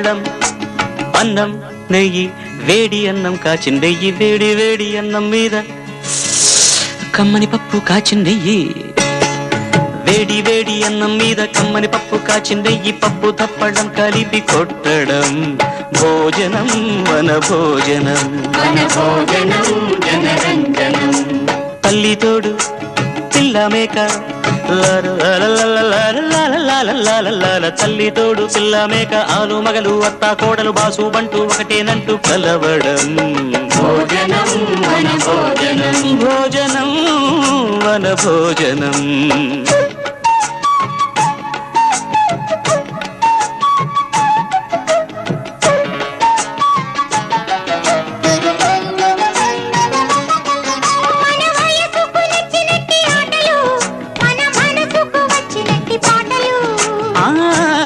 పళ్ళం అన్నం నెయ్యి వేడి అన్నం కాచిన నెయ్యి వేడి వేడి అన్నం మీద కమ్మని పప్పు కాచిన నెయ్యి వేడి వేడి అన్నం మీద కమ్మని పప్పు కాచిన నెయ్యి పప్పు తప్పడం కలిపి కొట్టడం భోజనం వన భోజనం తల్లి తోడు పిల్ల మేక తల్లి తోడు పిల్ల మేక ఆలు మగలు అత్త కోడలు బాసు బంటూ ఒకటేనంటూ కలవడం భోజనం వన భోజనం